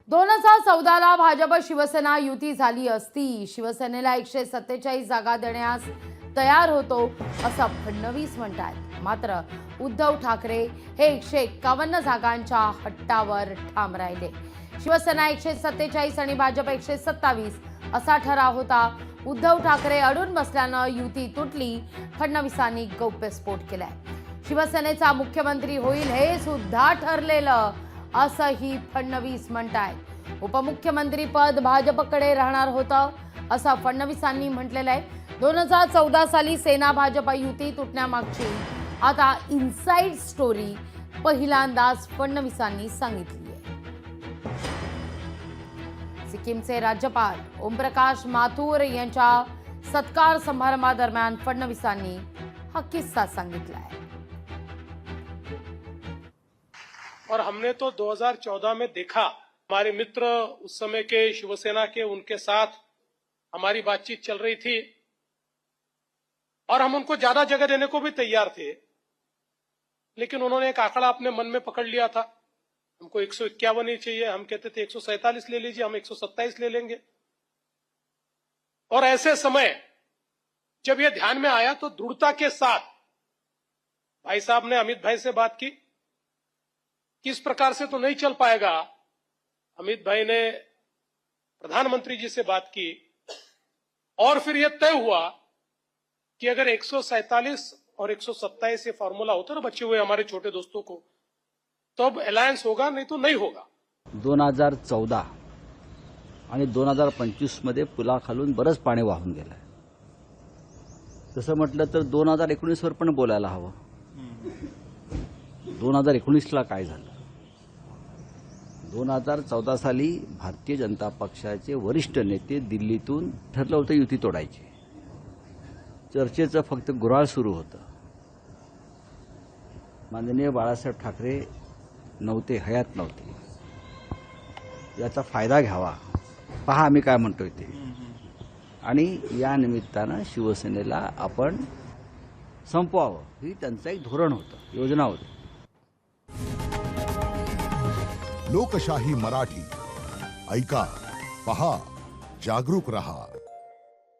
2014ला भाजप शिवसेना युती झाली असती, शिवसेनेला 147 जागा देण्यास तयार होतो असं फडणवीस म्हणतात। मात्र उद्धव ठाकरे हे 151 जागांच्या हट्टावर ठाम राहिले। शिवसेना 147 आणि भाजप 127 असा ठराव होता। उद्धव ठाकरे अडून बसल्यानं युती तुटली। फडणवीसांनी गौप्यस्फोट केलाय। शिवसेनेचा मुख्यमंत्री होईल हे सुद्धा ठरलेलं असंही फडणवीस म्हणतायत। उपमुख्यमंत्री पद भाजपकडे राहणार होतं असं फडणवीसांनी म्हटलेलं आहे। 2014 साली सेना भाजप युती तुटण्यामागची आता इनसाइड स्टोरी पहिल्यांदाच फडणवीसांनी सांगितली आहे। सिक्कीमचे राज्यपाल ओमप्रकाश माथुर यांच्या सत्कार समारंभादरम्यान फडणवीसांनी हा किस्सा सांगितला आहे। और हमने तो 2014 में देखा, हमारे मित्र उस समय के शिवसेना के, उनके साथ हमारी बातचीत चल रही थी और हम उनको ज्यादा जगह देने को भी तैयार थे, लेकिन उन्होंने एक आंकड़ा अपने मन में पकड़ लिया था। हमको 151 ही चाहिए, हम कहते थे 147 ले लीजिए, हम 127 ले लेंगे। और ऐसे समय जब यह ध्यान में आया तो दृढ़ता के साथ भाई साहब ने अमित भाई से बात की, किस प्रकार से तो नहीं चल पाएगा। अमित भाई ने प्रधानमंत्री जी से बात की और फिर यह तय हुआ कि अगर 147 और 127 ये फॉर्मूला होता ना बचे हुए हमारे छोटे दोस्तों को, तो अब अलायंस होगा, नहीं तो नहीं होगा। 2014 आणि 2025 मध्ये पुलाखालून बरंच पाणी वाहून गेलंय। तसं म्हटलं तर 2019 वर पण बोलायला हवं। 2019ला काय झालं? 2014 साली भारतीय जनता पक्षाचे वरिष्ठ नेते दिल्लीतून ठरलं होतं युती तोडायची। चर्चेचं फक्त गुराळ सुरू होतं। माननीय बाळासाहेब ठाकरे नव्हते, हयात नव्हते। याचा फायदा घ्यावा, पहा आम्ही काय म्हणतोय ते। आणि या निमित्तानं शिवसेनेला आपण संपवावं ही त्यांचं एक धोरण होतं, योजना होती। लोकशाही मराठी ऐका, पहा, जागरूक रहा।